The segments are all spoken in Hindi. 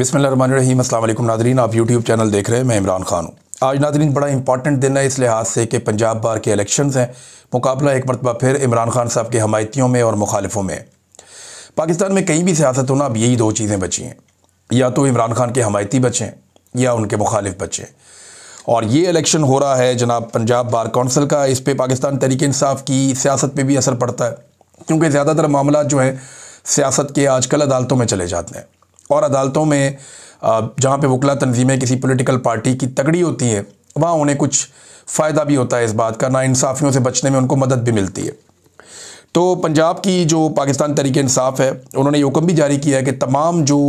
बिस्मिल्लाहिर्रहमानिर्रहीम। अस्सलाम वालेकुम नाज़रीन, आप यूट्यूब चैनल देख रहे हैं। मैं इमरान खान हूँ। आज नाज़रीन बड़ा इंपॉर्टेंट दिन है इस लिहाज से कि पंजाब बार के इलेक्शंस हैं। मुकाबला एक मरतबा फिर इमरान खान साहब के हमायतियों में और मुखालिफों में। पाकिस्तान में कहीं भी सियासत होना, अब यही दो चीज़ें बची हैं, या तो इमरान खान के हमायती बचें या उनके मुखालिफ बचें। और ये इलेक्शन हो रहा है जनाब पंजाब बार कौंसिल का। इस पर पाकिस्तान तहरीक इंसाफ की सियासत पर भी असर पड़ता है, क्योंकि ज़्यादातर मामला जो हैं सियासत के आजकल अदालतों में चले जाते हैं। और अदालतों में जहाँ पे वकला तंजीमें किसी पॉलिटिकल पार्टी की तगड़ी होती हैं, वहाँ उन्हें कुछ फ़ायदा भी होता है इस बात का, नाइंसाफ़ियों से बचने में उनको मदद भी मिलती है। तो पंजाब की जो पाकिस्तान तहरीक इंसाफ है, उन्होंने ये हुक्म भी जारी किया है कि तमाम जो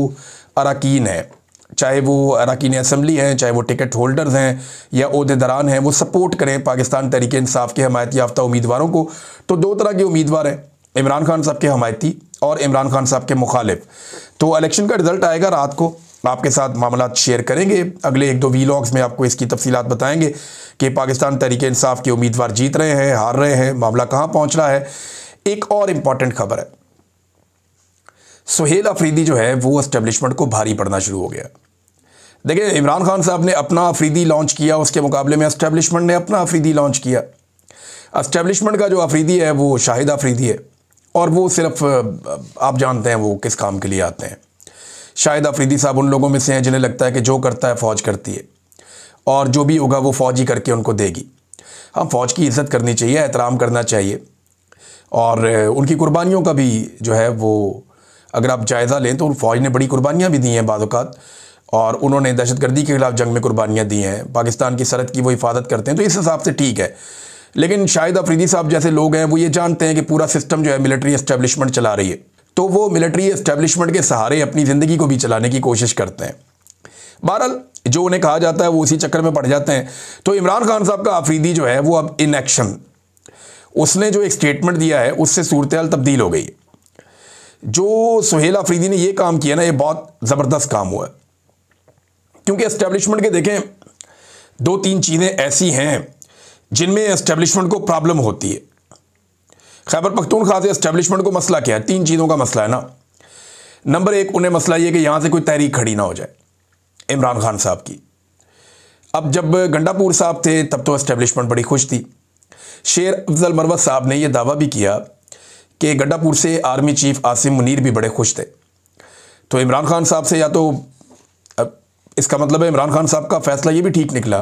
अरकान हैं, चाहे वो अरकान असम्बली हैं, चाहे वो टिकट होल्डर्स हैं या ओहदेदारान हैं, वो सपोर्ट करें पाकिस्तान तहरीक इंसाफ के हमायत याफ्ता उम्मीदवारों को। तो दो तरह के उम्मीदवार हैं, इमरान खान साहब के हमायती और इमरान खान साहब के मुखालिफ। तो इलेक्शन का रिज़ल्ट आएगा रात को, आपके साथ मामला शेयर करेंगे। अगले एक दो वीलॉग्स में आपको इसकी तफसीलात बताएंगे कि पाकिस्तान तहरीक इंसाफ के उम्मीदवार जीत रहे हैं, हार रहे हैं, मामला कहाँ पहुँच रहा है। एक और इम्पॉर्टेंट खबर है, सुहेल अफरीदी जो है वो एस्टेब्लिशमेंट को भारी पड़ना शुरू हो गया। देखिए, इमरान खान साहब ने अपना अफरीदी लॉन्च किया, उसके मुकाबले में एस्टेब्लिशमेंट ने अपना अफरीदी लॉन्च किया। एस्टेब्लिशमेंट का जो अफरीदी है वो शाहिद अफरीदी है, और वो सिर्फ आप जानते हैं वो किस काम के लिए आते हैं। शाहिद अफरीदी साहब उन लोगों में से हैं जिन्हें लगता है कि जो करता है फ़ौज करती है, और जो भी होगा वो फ़ौज ही करके उनको देगी। हम फ़ौज की इज़्ज़त करनी चाहिए, एहतराम करना चाहिए, और उनकी कुर्बानियों का भी जो है वो अगर आप जायज़ा लें तो फ़ौज ने बड़ी कुर्बानियाँ भी दी हैं बाज़ औक़ात, और उन्होंने दहशतगर्दी के ख़िलाफ़ जंग में कुर्बानियाँ दी हैं, पाकिस्तान की सरहद की वो हिफाजत करते हैं, तो इस हिसाब से ठीक है। लेकिन शाहिद अफरीदी साहब जैसे लोग हैं वो ये जानते हैं कि पूरा सिस्टम जो है मिलिट्री एस्टेब्लिशमेंट चला रही है, तो वो मिलिट्री एस्टेब्लिशमेंट के सहारे अपनी ज़िंदगी को भी चलाने की कोशिश करते हैं। बहरहाल जो उन्हें कहा जाता है वो उसी चक्कर में पड़ जाते हैं। तो इमरान खान साहब का अफरीदी जो है वो अब इन एक्शन, उसने जो एक स्टेटमेंट दिया है उससे सूरत हाल तब्दील हो गई। जो सुहेल अफरीदी ने ये काम किया ना, ये बहुत ज़बरदस्त काम हुआ है, क्योंकि एस्टेब्लिशमेंट के देखें दो तीन चीज़ें ऐसी हैं जिनमें एस्टेब्लिशमेंट को प्रॉब्लम होती है। खैबर पख्तूनख्वा से एस्टेब्लिशमेंट को मसला क्या है? तीन चीज़ों का मसला है ना। नंबर एक, उन्हें मसला ये कि यहाँ से कोई तहरीक खड़ी ना हो जाए इमरान खान साहब की। अब जब गंडापुर साहब थे तब तो एस्टेब्लिशमेंट बड़ी खुश थी। शेर अफजल मरवत साहब ने यह दावा भी किया कि गंडापुर से आर्मी चीफ आसिम मुनीर भी बड़े खुश थे। तो इमरान खान साहब से, या तो इसका मतलब है इमरान खान साहब का फैसला ये भी ठीक निकला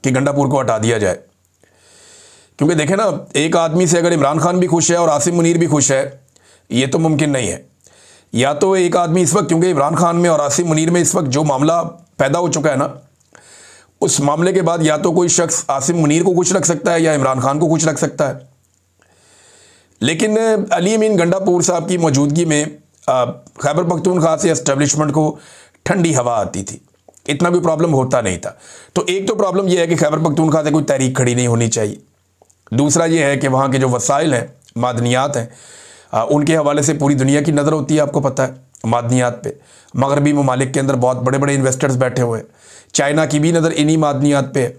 कि गंडापुर को हटा दिया जाए, क्योंकि देखें ना, एक आदमी से अगर इमरान खान भी खुश है और आसिम मुनीर भी खुश है, ये तो मुमकिन नहीं है। या तो एक आदमी इस वक्त, क्योंकि इमरान खान में और आसिम मुनीर में इस वक्त जो मामला पैदा हो चुका है ना, उस मामले के बाद या तो कोई शख्स आसिम मुनीर को खुश रख सकता है या इमरान खान को खुश रख सकता है। लेकिन अली अमीन गंडापुर साहब की मौजूदगी में खैबर पख्तूनख्वा से एस्टेब्लिशमेंट को ठंडी हवा आती थी, इतना कोई प्रॉब्लम होता नहीं था। तो एक तो प्रॉब्लम यह है कि खैबर पख्तूनख्वा से कोई तहरीक खड़ी नहीं होनी चाहिए। दूसरा ये है कि वहाँ के जो वसाइल हैं, मादनियात हैं, उनके हवाले से पूरी दुनिया की नज़र होती है, आपको पता है मादनियात पे। मगरबी ममालिक के अंदर बहुत बड़े बड़े इन्वेस्टर्स बैठे हुए हैं, चाइना की भी नज़र इन्हीं मादनियात पे है।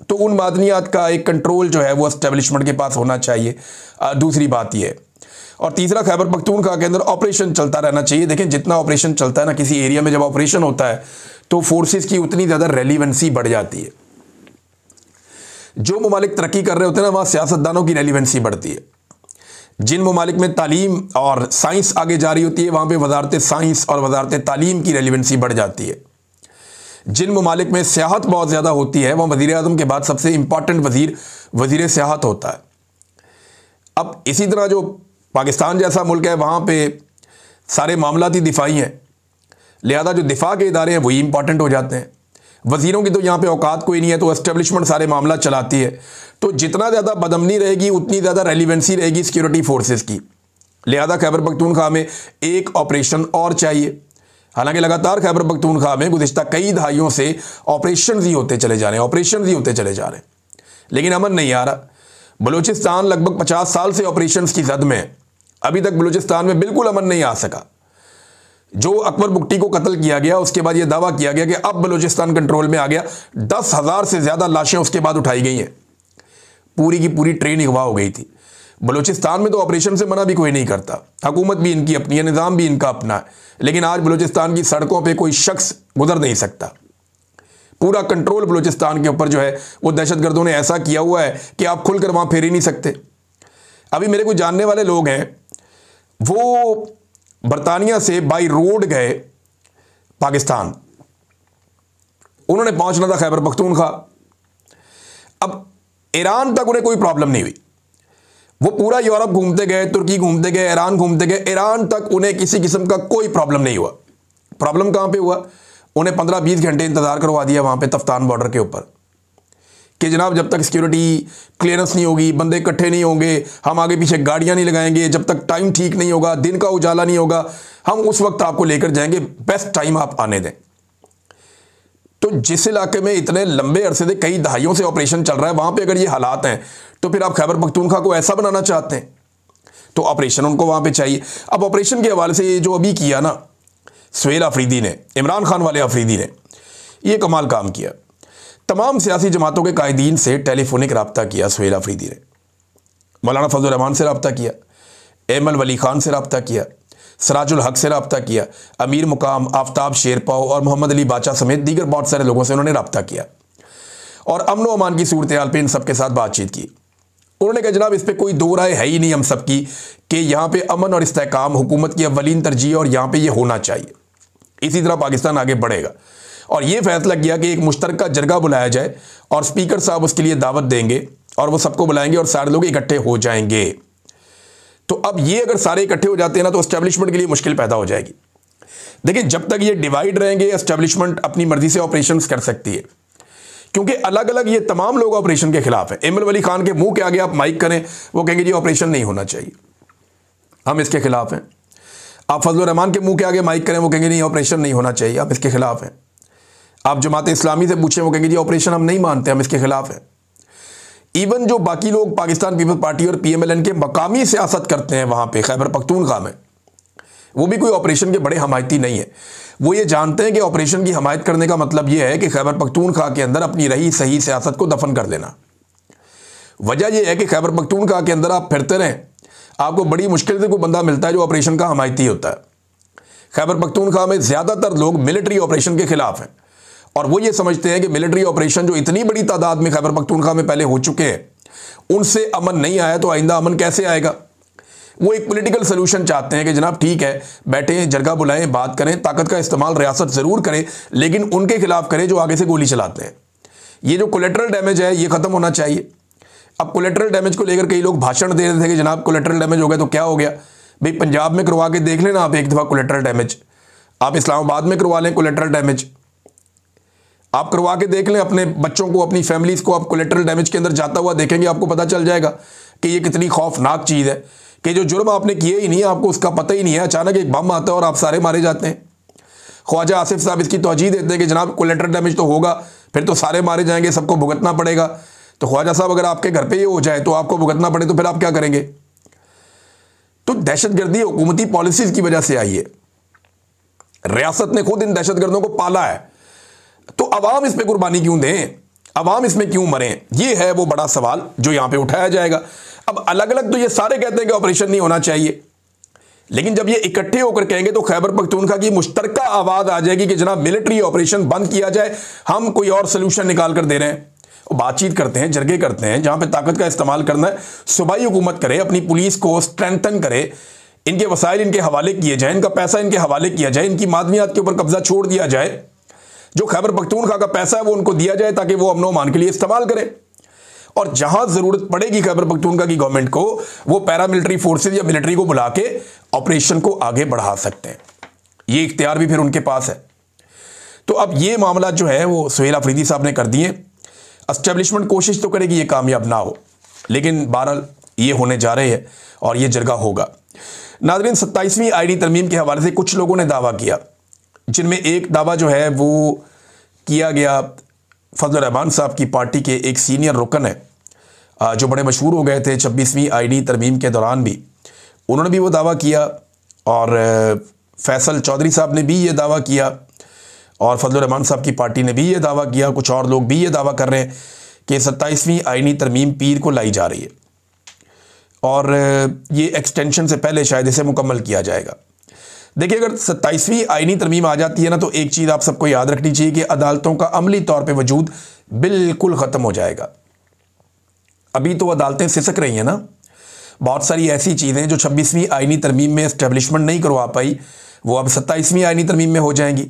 तो उन मादनियात का एक कंट्रोल जो है वो एस्टेब्लिशमेंट के पास होना चाहिए। दूसरी बात ये है, और तीसरा, खैबर पख्तूनख्वा के अंदर ऑपरेशन चलता रहना चाहिए। देखें, जितना ऑपरेशन चलता है ना, किसी एरिया में जब ऑपरेशन होता है तो फोर्सेस की उतनी ज़्यादा रेलिवेंसी बढ़ जाती है। जो ममालिक तरक्की कर रहे होते हैं ना, वहाँ सियासतदानों की रेलिवेंसी बढ़ती है। जिन ममालिक में तालीम और साइंस आगे जा रही होती है, वहाँ पे वजारत साइंस और वजारत तालीम की रेलिवेंसी बढ़ जाती है। जिन ममालिक में सियाहत बहुत ज़्यादा होती है, वहाँ वज़ीर आज़म के बाद सबसे इंपॉर्टेंट वज़ीर सियाहत होता है। अब इसी तरह जो पाकिस्तान जैसा मुल्क है, वहाँ पे सारे मामलाती दिफाई हैं, लिहाजा जो दिफा के इदारे हैं वही इंपॉर्टेंट हो जाते हैं। वज़ीरों की तो यहाँ पे औकात कोई नहीं है, तो एस्टेब्लिशमेंट सारे मामला चलाती है। तो जितना ज़्यादा बदअमनी रहेगी उतनी ज़्यादा रेलिवेंसी रहेगी सिक्योरिटी फोर्सेस की। लिहाजा खैबर पख्तूनख्वा में एक ऑपरेशन और चाहिए। हालांकि लगातार खैबर पख्तूनख्वा में गुज़िश्ता कई दहाइयों से ऑपरेशन ही होते चले जा रहे हैं, लेकिन अमन नहीं आ रहा। बलूचिस्तान लगभग 50 साल से ऑपरेशन की जद में है, अभी तक बलूचिस्तान में बिल्कुल अमन नहीं आ सका। जो अकबर बुगटी को कत्ल किया गया, उसके बाद यह दावा किया गया कि अब बलूचिस्तान कंट्रोल में आ गया। 10,000 से ज़्यादा लाशें उसके बाद उठाई गई हैं, पूरी की पूरी ट्रेन अगवा हो गई थी। बलूचिस्तान में तो ऑपरेशन से मना भी कोई नहीं करता, हुकूमत भी इनकी अपनी है, निज़ाम भी इनका अपना है, लेकिन आज बलूचिस्तान की सड़कों पे कोई शख्स गुजर नहीं सकता। पूरा कंट्रोल बलूचिस्तान के ऊपर जो है वो दहशतगर्दों ने ऐसा किया हुआ है कि आप खुलकर वहाँ फेर ही नहीं सकते। अभी मेरे कोई जानने वाले लोग हैं, वो बरतानिया से बाई रोड गए पाकिस्तान, उन्होंने पहुंचना था खैबर पख्तूनख्वा। अब ईरान तक उन्हें कोई प्रॉब्लम नहीं हुई, वो पूरा यूरोप घूमते गए, तुर्की घूमते गए, ईरान घूमते गए, ईरान तक उन्हें किसी किस्म का कोई प्रॉब्लम नहीं हुआ। प्रॉब्लम कहां पे हुआ? उन्हें 15-20 घंटे इंतजार करवा दिया वहां पे तफ्तान बॉर्डर के ऊपर कि जनाब जब तक सिक्योरिटी क्लियरेंस नहीं होगी, बंदे इकट्ठे नहीं होंगे, हम आगे पीछे गाड़ियां नहीं लगाएंगे, जब तक टाइम ठीक नहीं होगा, दिन का उजाला नहीं होगा, हम उस वक्त आपको लेकर जाएंगे, बेस्ट टाइम आप आने दें। तो जिस इलाके में इतने लंबे अरसे से कई दहाइयों से ऑपरेशन चल रहा है, वहां पे अगर ये हालात हैं तो फिर आप खैबर पख्तूनख्वा को ऐसा बनाना चाहते हैं, तो ऑपरेशन उनको वहां पे चाहिए। अब ऑपरेशन के हवाले से ये जो अभी किया ना सुहेल अफरीदी ने, इमरान खान वाले अफरीदी ने, ये कमाल काम किया। तमाम सियासी जमातों के कायदीन से टेलीफोनिक रब्ता किया सुहेल अफरीदी ने, मौलाना फजल रहमान से रब्ता किया, एमल वली खान से रब्ता किया, सराजुल हक से रब्ता किया, अमीर मुकाम, आफ्ताब शेरपाव और मोहम्मद अली बाचा समेत दीगर बहुत सारे लोगों से उन्होंने रब्ता किया और अमन व अमान की सूरत हाल पर इन सबके साथ बातचीत की। उन्होंने कहा जनाब इस पर कोई दो राय है ही नहीं हम सबकी कि यहाँ पे अमन और इस्तेहकाम हुकूमत की अव्वलीन तरजीह और यहाँ पे ये होना चाहिए, इसी तरह पाकिस्तान आगे बढ़ेगा। और ये फैसला किया कि एक मुश्तरका जरगा बुलाया जाए और स्पीकर साहब उसके लिए दावत देंगे और वो सबको बुलाएंगे और सारे लोग इकट्ठे हो जाएंगे। तो अब ये अगर सारे इकट्ठे हो जाते हैं ना तो एस्टेब्लिशमेंट के लिए मुश्किल पैदा हो जाएगी। देखिए जब तक ये डिवाइड रहेंगे एस्टेब्लिशमेंट अपनी मर्जी से ऑपरेशन कर सकती है, क्योंकि अलग अलग ये तमाम लोग ऑपरेशन के खिलाफ हैं। एमल वली खान के मुंह के आगे आप माइक करें, वो कहेंगे जी ऑपरेशन नहीं होना चाहिए, हम इसके खिलाफ हैं। आप फजल रहमान के मुंह के आगे माइक करें, वो कहेंगे नहीं ऑपरेशन नहीं होना चाहिए, हम इसके खिलाफ हैं। आप जमात इस्लामी से पूछें, वो कहेंगे जी ऑपरेशन हम नहीं मानते, हम इसके खिलाफ हैं। इवन जो बाकी लोग पाकिस्तान पीपल्स पार्टी और PMLN के मकामी सियासत करते हैं वहां पे खैबर पख्तूनख्वा में, वो भी कोई ऑपरेशन के बड़े हमायती नहीं है। वो ये जानते हैं कि ऑपरेशन की हमायत करने का मतलब ये है कि खैबर पख्तूनख्वा के अंदर अपनी रही सही सियासत को दफन कर देना। वजह यह है कि खैबर पख्तूनख्वा के अंदर आप फिरते रहें, आपको बड़ी मुश्किल से कोई बंदा मिलता है जो ऑपरेशन का हमायती होता है। खैबर पख्तूनख्वा में ज़्यादातर लोग मिलिट्री ऑपरेशन के खिलाफ हैं और वो ये समझते हैं कि मिलिट्री ऑपरेशन जो इतनी बड़ी तादाद में खैबर पख्तूनख्वा में पहले हो चुके हैं, उनसे अमन नहीं आया तो आइंदा अमन कैसे आएगा। वो एक पॉलिटिकल सोल्यूशन चाहते हैं कि जनाब ठीक है, बैठे जरगा बुलाएं, बात करें, ताकत का इस्तेमाल रियासत ज़रूर करें, लेकिन उनके खिलाफ करें जो आगे से गोली चलाते हैं। ये जो कोलेटरल डैमेज है ये ख़त्म होना चाहिए। अब कोलेटरल डैमेज को लेकर कई लोग भाषण दे रहे थे कि जनाब कोलेटरल डैमेज हो गया तो क्या हो गया। भाई पंजाब में करवा के देख लेना आप एक दफ़ा कोलेटरल डैमेज, आप इस्लामाबाद में करवा लें कोलेटरल डैमेज, आप करवा के देख लें अपने बच्चों को, अपनी फैमिलीज़ को, आप कोलेटरल डैमेज के अंदर जाता हुआ देखेंगे, आपको पता चल जाएगा कि ये कितनी खौफनाक चीज़ है कि जो जुर्म आपने किए ही नहीं है, आपको उसका पता ही नहीं है, अचानक एक बम आता है और आप सारे मारे जाते हैं। ख्वाजा आसिफ साहब इसकी तौजीह देते हैं कि जनाब कोलेटरल डैमेज तो होगा, फिर तो सारे मारे जाएंगे, सबको भुगतना पड़ेगा। तो ख्वाजा साहब अगर आपके घर पे ये हो जाए तो आपको भुगतना पड़े तो फिर आप क्या करेंगे। तो दहशतगर्दी हुकूमती पॉलिसीज़ की वजह से आई है, रियासत ने खुद इन दहशतगर्दों को पाला है, तो अवाम इस पर कुर्बानी क्यों दें, अवाम इसमें क्यों मरें, ये है वो बड़ा सवाल जो यहां पे उठाया जाएगा। अब अलग अलग तो ये सारे कहते हैं कि ऑपरेशन नहीं होना चाहिए, लेकिन जब ये इकट्ठे होकर कहेंगे तो खैबर पख्तूनख्वा की मुश्तरका आवाज आ जाएगी कि जनाब मिलिट्री ऑपरेशन बंद किया जाए, हम कोई और सोल्यूशन निकाल कर दे रहे हैं। बातचीत करते हैं, जरगे करते हैं, जहां पे ताकत का इस्तेमाल करना है सूबाई हुकूमत करे, अपनी पुलिस को स्ट्रेंथन करे, इनके वसाइल इनके हवाले किए जाए, इनका पैसा इनके हवाले किया जाए, इनकी मादनियात के ऊपर कब्जा छोड़ दिया जाए, जो खैबर पख्तूनख्वा का पैसा है वो उनको दिया जाए ताकि वो अमन अमान के लिए इस्तेमाल करें। और जहां जरूरत पड़ेगी खैबर पख्तूनख्वा की गवर्नमेंट को, वो पैरामिलिट्री फोर्सेज या मिलिट्री को बुला के ऑपरेशन को आगे बढ़ा सकते हैं। ये इख्तियार भी फिर उनके पास है। तो अब ये मामला जो है वो सुहेल अफरीदी साहब ने कर दिए। एस्टेब्लिशमेंट कोशिश तो करेगी ये कामयाब ना हो, लेकिन बहरहाल ये होने जा रहे हैं और ये जरगा होगा। नाज़रीन, 27वीं आईनी तरमीम के हवाले से कुछ लोगों ने दावा किया, जिनमें एक दावा जो है वो किया गया फजल रहमान साहब की पार्टी के एक सीनियर रुकन है जो बड़े मशहूर हो गए थे 26वीं आईनी तरमीम के दौरान भी, उन्होंने भी वो दावा किया और फैसल चौधरी साहब ने भी ये दावा किया और फजल रहमान साहब की पार्टी ने भी ये दावा किया, कुछ और लोग भी ये दावा कर रहे हैं कि 27वीं आईनी तरमीम पीर को लाई जा रही है। और ये एक्सटेंशन से पहले शायद इसे मुकम्मल किया जाएगा। देखिए, अगर 27वीं आईनी तरमीम आ जाती है ना, तो एक चीज़ आप सबको याद रखनी चाहिए कि अदालतों का अमली तौर पे वजूद बिल्कुल ख़त्म हो जाएगा। अभी तो अदालतें सिसक रही हैं ना, बहुत सारी ऐसी चीज़ें जो 26वीं आईनी तरमीम में एस्टेब्लिशमेंट नहीं करवा पाई, वो अब 27वीं आईनी तरमीम में हो जाएंगी।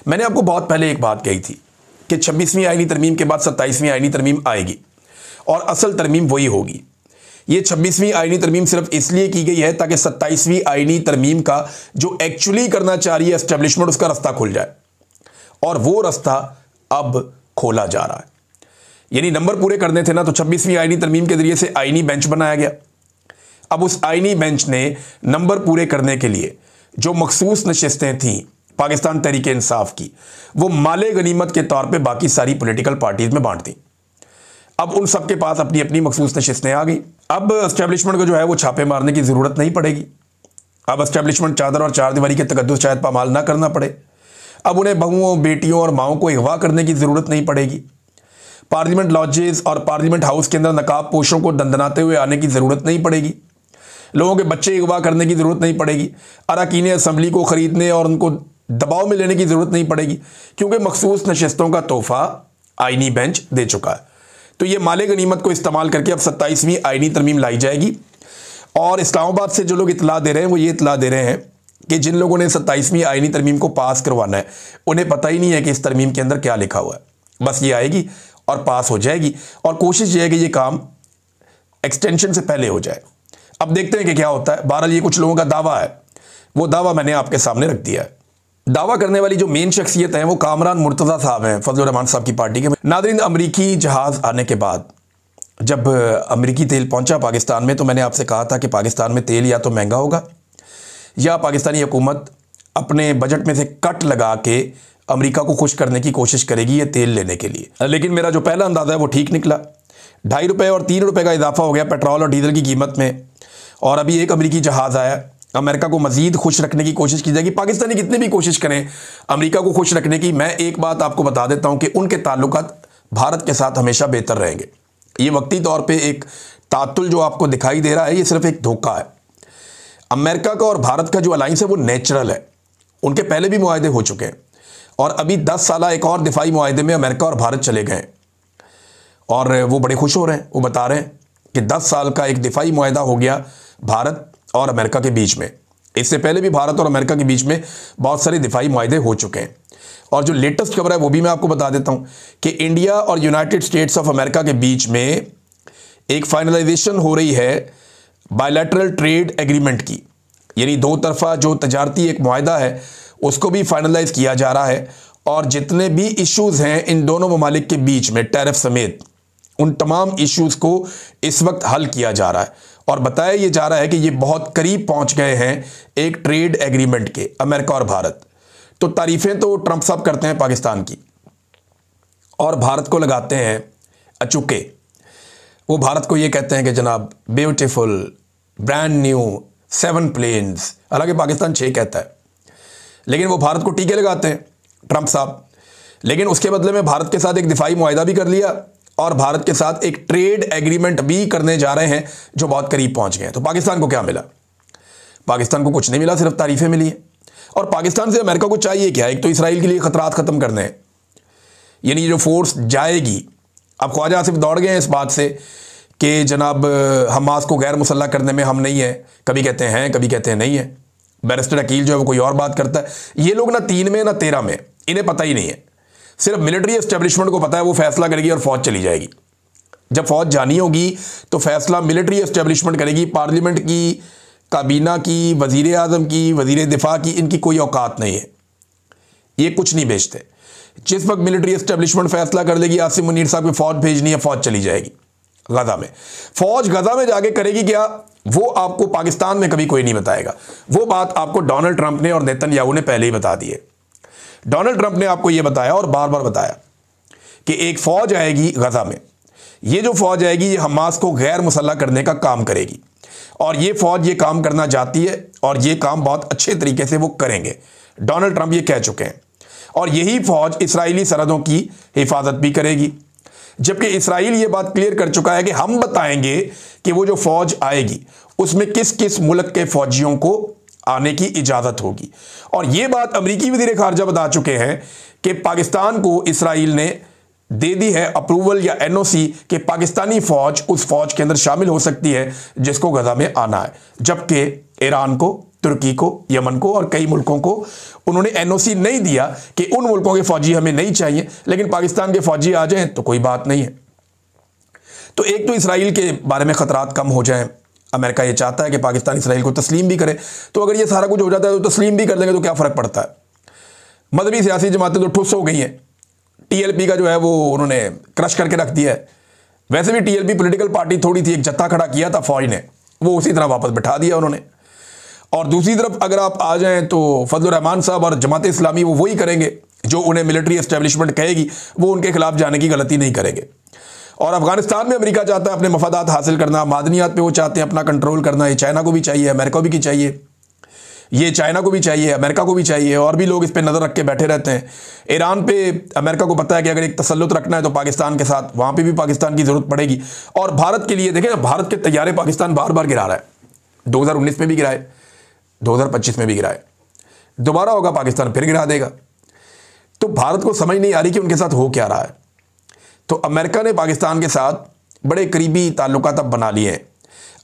मैंने आपको बहुत पहले एक बात कही थी कि 26वीं आईनी तरमीम के बाद 27वीं आईनी तरमीम आएगी और असल तरमीम वही होगी। ये 26वीं आईनी तरमीम सिर्फ इसलिए की गई है ताकि 27वीं आईनी तरमीम का जो एक्चुअली करना चाह रही है एस्टेब्लिशमेंट, उसका रास्ता खुल जाए, और वो रास्ता अब खोला जा रहा है। यानी नंबर पूरे करने थे ना, तो 26वीं आईनी तरमीम के जरिए से आईनी बेंच बनाया गया। अब उस आईनी बेंच ने नंबर पूरे करने के लिए जो मखसूस नशिस्तें थीं पाकिस्तान तहरीक इंसाफ की, वो माले गनीमत के तौर पे बाकी सारी पॉलिटिकल पार्टीज में बांट दी। अब उन सब के पास अपनी अपनी मखसूस नशिस्तें आ गई। अब एस्टेब्लिशमेंट को जो है वो छापे मारने की ज़रूरत नहीं पड़ेगी। अब एस्टेब्लिशमेंट चादर और चारदीवारी के तकद्दुस शायद पामाल ना करना पड़े। अब उन्हें बहुओं, बेटियों और माओं को अगवा करने की ज़रूरत नहीं पड़ेगी। पार्लियामेंट लॉजेस और पार्लियामेंट हाउस के अंदर नकाब पोशों को दंदनाते हुए आने की ज़रूरत नहीं पड़ेगी। लोगों के बच्चे अगवा करने की ज़रूरत नहीं पड़ेगी। अरकान असम्बली को ख़रीदने और उनको दबाव में लेने की ज़रूरत नहीं पड़ेगी, क्योंकि मखसूस नशिस्तों का तोहफ़ा आईनी बेंच दे चुका है। तो ये माले गनीमत को इस्तेमाल करके अब 27वीं आईनी तरमीम लाई जाएगी। और इस्लामाबाद से जो लोग इतला दे रहे हैं वो ये इतला दे रहे हैं कि जिन लोगों ने 27वीं आईनी तरमीम को पास करवाना है, उन्हें पता ही नहीं है कि इस तरमीम के अंदर क्या लिखा हुआ है। बस ये आएगी और पास हो जाएगी, और कोशिश ये है कि ये काम एक्सटेंशन से पहले हो जाए। अब देखते हैं कि क्या होता है। बहरहाल ये कुछ लोगों का दावा है, वो दावा मैंने आपके सामने रख दिया है। दावा करने वाली जो मेन शख्सियत है वो कामरान मुर्तज़ा साहब हैं, फजलुर रहमान साहब की पार्टी के। नादरीन, अमरीकी जहाज़ आने के बाद जब अमरीकी तेल पहुंचा पाकिस्तान में, तो मैंने आपसे कहा था कि पाकिस्तान में तेल या तो महंगा होगा या पाकिस्तानी हुकूमत अपने बजट में से कट लगा के अमेरिका को खुश करने की कोशिश करेगी ये तेल लेने के लिए। लेकिन मेरा जो पहला अंदाज़ा है वो ठीक निकला। 2.5 रुपये और 3 रुपये का इजाफा हो गया पेट्रोल और डीजल की कीमत में, और अभी एक अमरीकी जहाज़ आया। अमेरिका को मज़ीद खुश रखने की कोशिश की जाएगी। पाकिस्तानी कितने भी कोशिश करें अमेरिका को खुश रखने की, मैं एक बात आपको बता देता हूं कि उनके ताल्लुकात भारत के साथ हमेशा बेहतर रहेंगे। ये वक्ती तौर पे एक तातुल जो आपको दिखाई दे रहा है, ये सिर्फ एक धोखा है। अमेरिका का और भारत का जो अलाइंस है वो नेचुरल है। उनके पहले भी मुआहदे हो चुके हैं, और अभी 10 साल एक और दिफाई मुआहदे में अमेरिका और भारत चले गए, और वो बड़े खुश हो रहे हैं। वो बता रहे हैं कि 10 साल का एक दिफाई मुआहदा हो गया भारत और अमेरिका के बीच में। इससे पहले भी भारत और अमेरिका के बीच में बहुत सारे दिफाई मुआहदे हो चुके हैं। और जो लेटेस्ट खबर है वो भी मैं आपको बता देता हूं कि इंडिया और यूनाइटेड स्टेट्स ऑफ अमेरिका के बीच में एक फाइनलाइजेशन हो रही है बायलैटरल ट्रेड एग्रीमेंट की। यानी दो तरफा जो तजारती एक मुआहदा है उसको भी फाइनलाइज किया जा रहा है, और जितने भी इश्यूज़ हैं इन दोनों ममालिक के बीच में टैरिफ समेत, उन तमाम इश्यूज़ को इस वक्त हल किया जा रहा है। और बताया ये जा रहा है कि ये बहुत करीब पहुंच गए हैं एक ट्रेड एग्रीमेंट के, अमेरिका और भारत। तो तारीफ़ें तो ट्रंप साहब करते हैं पाकिस्तान की, और भारत को लगाते हैं अचूके। वो भारत को ये कहते हैं कि जनाब ब्यूटीफुल, ब्रांड न्यू, 7 प्लेन्स, हालांकि पाकिस्तान 6 कहता है, लेकिन वो भारत को टीके लगाते हैं ट्रंप साहब। लेकिन उसके बदले में भारत के साथ एक दिफाई मुआहदा भी कर लिया, और भारत के साथ एक ट्रेड एग्रीमेंट भी करने जा रहे हैं जो बहुत करीब पहुंच गए हैं। तो पाकिस्तान को क्या मिला? पाकिस्तान को कुछ नहीं मिला, सिर्फ तारीफें मिली हैं। और पाकिस्तान से अमेरिका को चाहिए क्या? एक तो इसराइल के लिए खतरात ख़त्म करने हैं, यानी जो फोर्स जाएगी। अब ख्वाजा आसिफ दौड़ गए हैं इस बात से कि जनाब हमास को गैर मुसल्लह करने में हम नहीं हैं। कभी कहते हैं, कभी कहते हैं नहीं है। बैरिस्टर अकील जो है वो कोई और बात करता है। ये लोग ना 3 में ना 13 में, इन्हें पता ही नहीं है। सिर्फ मिलिट्री एस्टेब्लिशमेंट को पता है, वो फैसला करेगी और फौज चली जाएगी। जब फौज जानी होगी तो फैसला मिलिट्री एस्टेब्लिशमेंट करेगी। पार्लियामेंट की, काबीना की, वजीर आज़म की, वजीर दिफा की, इनकी कोई औकात नहीं है। ये कुछ नहीं बेचते। जिस वक्त मिलिट्री एस्टेब्लिशमेंट फैसला कर लेगी आसिम मुनीर साहब की फौज भेजनी है, फौज चली जाएगी गजा में। फौज गजा में जाके करेगी क्या, वो आपको पाकिस्तान में कभी कोई नहीं बताएगा। वो बात आपको डोनाल्ड ट्रंप ने और नेतन्याहू ने पहले ही बता दी है। डोनाल्ड ट्रंप ने आपको यह बताया और बार बार बताया कि एक फौज आएगी गजा में। ये जो फौज आएगी ये हमास को गैर मुसल्लह करने का काम करेगी, और ये फौज ये काम करना चाहती है, और ये काम बहुत अच्छे तरीके से वो करेंगे। डोनाल्ड ट्रंप ये कह चुके हैं। और यही फौज इस्राएली सरहदों की हिफाजत भी करेगी। जबकि इसराइल ये बात क्लियर कर चुका है कि हम बताएंगे कि वो जो फौज आएगी उसमें किस किस मुल्क के फौजियों को आने की इजाजत होगी। और ये बात अमेरिकी वज़ीर ख़ारजा बता चुके हैं कि पाकिस्तान को इसराइल ने दे दी है अप्रूवल या एनओसी कि पाकिस्तानी फौज उस फौज के अंदर शामिल हो सकती है जिसको गजा में आना है, जबकि ईरान को, तुर्की को, यमन को और कई मुल्कों को उन्होंने एनओसी नहीं दिया कि उन मुल्कों के फौजी हमें नहीं चाहिए, लेकिन पाकिस्तान के फौजी आ जाएं तो कोई बात नहीं है। तो एक तो इसराइल के बारे में खतरात कम हो जाएं, अमेरिका ये चाहता है कि पाकिस्तान इसराइल को तस्लीम भी करे, तो अगर ये सारा कुछ हो जाता है तो तस्लीम भी कर देंगे तो क्या फ़र्क पड़ता है। मजहबी सियासी जमातें तो ठुस हो गई हैं, टीएलपी का जो है वो उन्होंने क्रश करके रख दिया है। वैसे भी टीएलपी पॉलिटिकल पार्टी थोड़ी थी, एक जत्था खड़ा किया था फौज ने, वो उसी तरह वापस बिठा दिया उन्होंने। और दूसरी तरफ अगर आप आ जाएं तो फजलुर रहमान साहब और जमात इस्लामी वो वही करेंगे जो उन्हें मिलिट्री एस्टेब्लिशमेंट कहेगी, वो उनके खिलाफ जाने की गलती नहीं करेंगे। और अफगानिस्तान में अमेरिका चाहता है अपने मफादात हासिल करना, मादनियात पे वो चाहते हैं अपना कंट्रोल करना। ये चाइना को भी चाहिए, अमेरिका भी की चाहिए, ये चाइना को भी चाहिए, अमेरिका को भी चाहिए, और भी लोग इस पर नज़र रख के बैठे रहते हैं। ईरान पे अमेरिका को पता है कि अगर एक तसल्लुत रखना है तो पाकिस्तान के साथ, वहाँ पे भी पाकिस्तान की ज़रूरत पड़ेगी। और भारत के लिए देखें, भारत के तैयारे पाकिस्तान बार बार गिरा रहा है, 2019 में भी गिराए, 2025 में भी गिराए, दोबारा होगा पाकिस्तान फिर गिरा देगा। तो भारत को समझ नहीं आ रही कि उनके साथ हो क्या रहा है। तो अमेरिका ने पाकिस्तान के साथ बड़े करीबी ताल्लुकात अब बना लिए हैं।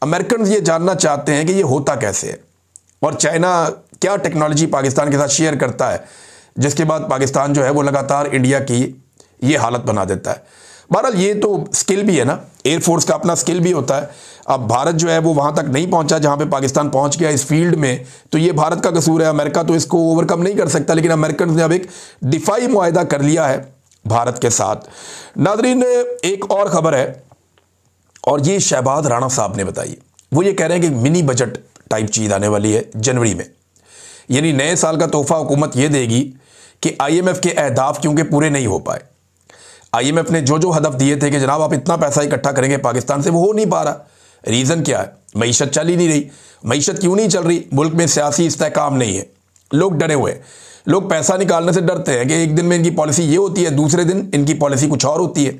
अमेरिकन ये जानना चाहते हैं कि ये होता कैसे है और चाइना क्या टेक्नोलॉजी पाकिस्तान के साथ शेयर करता है, जिसके बाद पाकिस्तान जो है वो लगातार इंडिया की ये हालत बना देता है। बहरहाल ये तो स्किल भी है ना, एयरफोर्स का अपना स्किल भी होता है। अब भारत जो है वो वहाँ तक नहीं पहुँचा जहाँ पे पाकिस्तान पहुँच गया इस फील्ड में, तो ये भारत का कसूर है। अमेरिका तो इसको ओवरकम नहीं कर सकता, लेकिन अमेरिकन ने अब एक दिफाई मुआहदा कर लिया है भारत के साथ। नाज़रीन, एक और ख़बर है और ये शहबाज राणा साहब ने बताई। वो ये कह रहे हैं कि मिनी बजट टाइप चीज़ आने वाली है जनवरी में, यानी नए साल का तोहफा हुकूमत ये देगी कि आईएमएफ के अहदाफ क्योंकि पूरे नहीं हो पाए। आईएमएफ ने जो जो हदफ दिए थे कि जनाब आप इतना पैसा इकट्ठा करेंगे पाकिस्तान से, वो हो नहीं पा रहा। रीज़न क्या है? मईशत चल ही नहीं रही। मईशत क्यों नहीं चल रही? मुल्क में सियासी इस्तेहकाम नहीं है, लोग डरे हुए हैं। लोग पैसा निकालने से डरते हैं कि एक दिन में इनकी पॉलिसी ये होती है, दूसरे दिन इनकी पॉलिसी कुछ और होती है।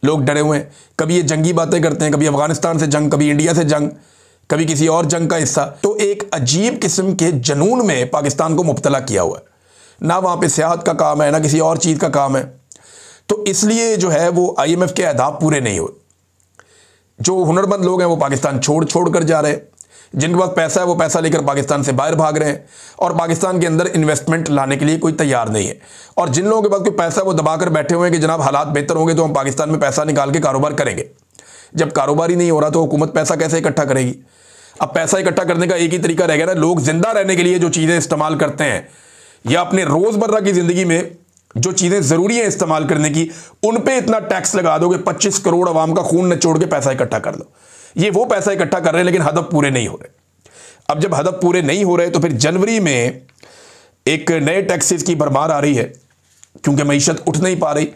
लोग डरे हुए हैं, कभी ये जंगी बातें करते हैं, कभी अफगानिस्तान से जंग, कभी इंडिया से जंग, कभी किसी और जंग का हिस्सा। तो एक अजीब किस्म के जनून में पाकिस्तान को मुब्तला किया हुआ है। ना वहाँ पे सियाहत का काम है, ना किसी और चीज़ का काम है। तो इसलिए जो है वो आईएमएफ के अहदाफ पूरे नहीं हुए। जो हुनरमंद लोग हैं वो पाकिस्तान छोड़ कर जा रहे हैं, जिनके पास पैसा है वो पैसा लेकर पाकिस्तान से बाहर भाग रहे हैं और पाकिस्तान के अंदर इन्वेस्टमेंट लाने के लिए कोई तैयार नहीं है। और जिन लोगों के पास कोई पैसा है वो दबाकर बैठे हुए हैं कि जनाब हालात बेहतर होंगे तो हम पाकिस्तान में पैसा निकाल के कारोबार करेंगे। जब कारोबार ही नहीं हो रहा तो हुकूमत पैसा कैसे इकट्ठा करेगी? अब पैसा इकट्ठा करने का एक ही तरीका रह गया ना, लोग जिंदा रहने के लिए जो चीज़ें इस्तेमाल करते हैं या अपने रोज़मर्रा की ज़िंदगी में जो चीज़ें ज़रूरी हैं इस्तेमाल करने की, उन पे इतना टैक्स लगा दो कि 25 करोड़ आवाम का खून निचोड़ के पैसा इकट्ठा कर लो। ये वो पैसा इकट्ठा कर रहे हैं लेकिन हदफ पूरे नहीं हो रहे। अब जब हदफ पूरे नहीं हो रहे तो फिर जनवरी में एक नए टैक्सेस की भरमार आ रही है क्योंकि मईशत उठ नहीं पा रही।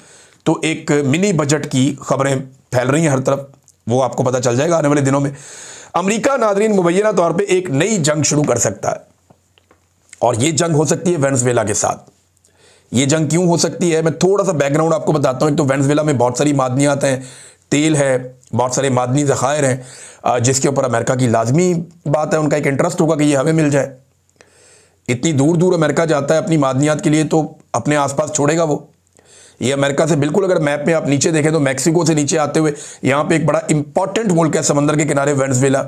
तो एक मिनी बजट की खबरें फैल रही हैं हर तरफ, वो आपको पता चल जाएगा आने वाले दिनों में। अमेरिका नाज़रीन मुबैना तौर पे एक नई जंग शुरू कर सकता है और ये जंग हो सकती है वेनेजुएला के साथ। ये जंग क्यों हो सकती है, मैं थोड़ा सा बैकग्राउंड आपको बताता हूँ। एक तो वेनेजुएला में बहुत सारी मादनियात हैं, तेल है, बहुत सारे मादनी ज़खायर हैं जिसके ऊपर अमेरिका की लाजमी बात है, उनका एक इंटरेस्ट होगा कि ये हमें मिल जाए। इतनी दूर दूर अमेरिका जाता है अपनी मादनियात के लिए, तो अपने आसपास छोड़ेगा वो? ये अमेरिका से बिल्कुल, अगर मैप में आप नीचे देखें तो मैक्सिको से नीचे आते हुए यहाँ पे एक बड़ा इंपॉर्टेंट मुल्क है समंदर के किनारे, वेनेजुएला।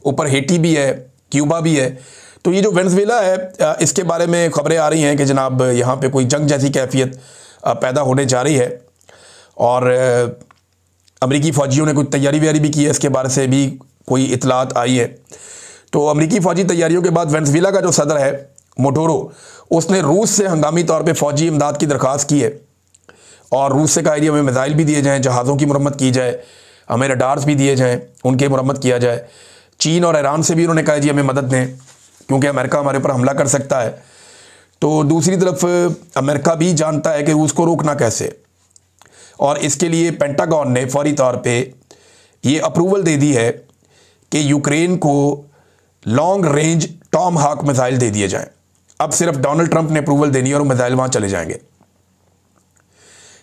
ऊपर हेटी भी है, क्यूबा भी है। तो ये जो वेनेजुएला है इसके बारे में खबरें आ रही हैं कि जनाब यहाँ पे कोई जंग जैसी कैफियत पैदा होने जा रही है और अमरीकी फ़ौजियों ने कुछ तैयारी व्यारी भी की है, इसके बारे से भी कोई इतलात आई है। तो अमरीकी फ़ौजी तैयारियों के बाद वेनेजुएला का जो सदर है मोटोरो, उसने रूस से हंगामी तौर पे फ़ौजी इमदाद की दरख्वास्त की है और रूस से कहा है हमें मिसाइल भी दिए जाएँ, जहाज़ों की मरम्मत की जाए, हमें रडार्स भी दिए जाएँ, उनकी मरम्मत किया जाए। चीन और ईरान से भी उन्होंने कहा जी हमें मदद दें क्योंकि अमेरिका हमारे ऊपर हमला कर सकता है। तो दूसरी तरफ अमेरिका भी जानता है कि रूस को रोकना कैसे, और इसके लिए पेंटागन ने फौरी तौर पे ये अप्रूवल दे दी है कि यूक्रेन को लॉन्ग रेंज टॉम हाक मिसाइल दे दिए जाएं। अब सिर्फ डोनाल्ड ट्रंप ने अप्रूवल देनी है और मिसाइल वहाँ चले जाएंगे।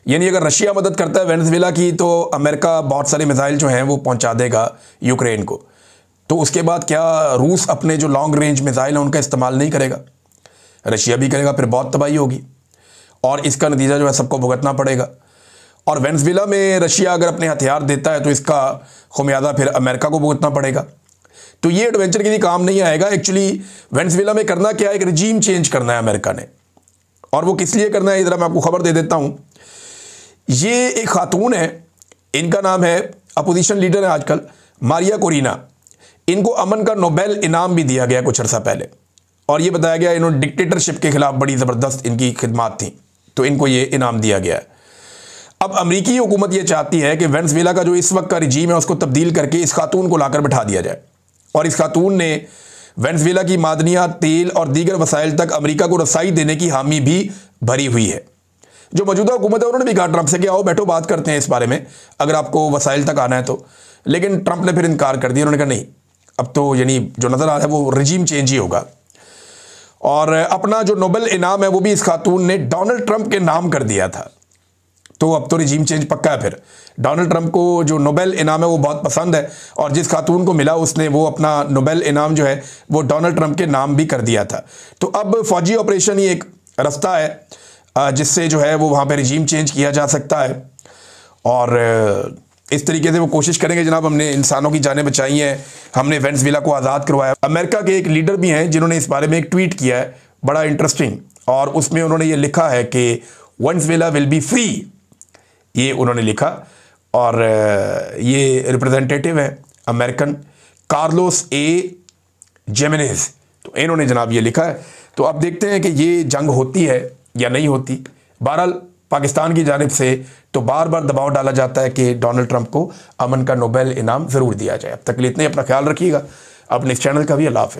यानी अगर रशिया मदद करता है वेनेजुएला की तो अमेरिका बहुत सारे मिसाइल जो हैं वो पहुंचा देगा यूक्रेन को, तो उसके बाद क्या रूस अपने जो लॉन्ग रेंज मिसाइल हैं उनका इस्तेमाल नहीं करेगा? रशिया भी करेगा, फिर बहुत तबाही होगी और इसका नतीजा जो है सबको भुगतना पड़ेगा। और वेनेजुएला में रशिया अगर अपने हथियार देता है तो इसका खुमियाजा फिर अमेरिका को भुगतना पड़ेगा। तो ये एडवेंचर किसी काम नहीं आएगा। एक्चुअली वेनेजुएला में करना क्या है, एक रिजीम चेंज करना है अमेरिका ने, और वो किस लिए करना है इधर मैं आपको खबर दे देता हूँ। ये एक खातून है, इनका नाम है, अपोजिशन लीडर है आजकल, मारिया कोरिना। इनको अमन का नोबेल इनाम भी दिया गया कुछ अर्सा पहले, और ये बताया गया इन्होंने डिक्टेटरशिप के खिलाफ बड़ी ज़बरदस्त इनकी खिदमात थी, तो इनको ये इनाम दिया गया है। अब अमेरिकी हुकूमत ये चाहती है कि वेनेजुएला का जो इस वक्त का रिजीम है उसको तब्दील करके इस खातून को लाकर बिठा दिया जाए, और इस खातून ने वेनेजुएला की मादनियात, तेल और दीगर वसाइल तक अमेरिका को रसाई देने की हामी भी भरी हुई है। जो मौजूदा हुकूमत है उन्होंने भी कहा ट्रंप से कि आओ बैठो बात करते हैं इस बारे में, अगर आपको वसाइल तक आना है तो, लेकिन ट्रंप ने फिर इनकार कर दिया। उन्होंने कहा नहीं, अब तो यानी जो नज़र आ रहा है वो रिजीम चेंज ही होगा। और अपना जो नोबेल इनाम है वो भी इस खातून ने डोनाल्ड ट्रंप के नाम कर दिया था, तो अब तो रिजीम चेंज पक्का है। फिर डोनाल्ड ट्रंप को जो नोबेल इनाम है वो बहुत पसंद है, और जिस खातून को मिला उसने वो अपना नोबेल इनाम जो है वो डोनाल्ड ट्रंप के नाम भी कर दिया था। तो अब फौजी ऑपरेशन ही एक रास्ता है जिससे जो है वो वहाँ पे रिजीम चेंज किया जा सकता है, और इस तरीके से वो कोशिश करेंगे। जनाब, हमने इंसानों की जानें बचाई हैं, हमने वेनेजुएला को आज़ाद करवाया। अमेरिका के एक लीडर भी हैं जिन्होंने इस बारे में एक ट्वीट किया है बड़ा इंटरेस्टिंग, और उसमें उन्होंने ये लिखा है कि वेनेजुएला विल बी फ्री, ये उन्होंने लिखा। और ये रिप्रेजेंटेटिव है अमेरिकन कार्लोस ए जेमेनेज, तो इन्होंने जनाब ये लिखा है। तो अब देखते हैं कि ये जंग होती है या नहीं होती। बहरहाल पाकिस्तान की जानिब से तो बार बार दबाव डाला जाता है कि डोनाल्ड ट्रंप को अमन का नोबेल इनाम ज़रूर दिया जाए। अब तक के लिए इतने, अपना ख्याल रखिएगा, अपने इस चैनल का भी। अल्लाह हाफ़िज़।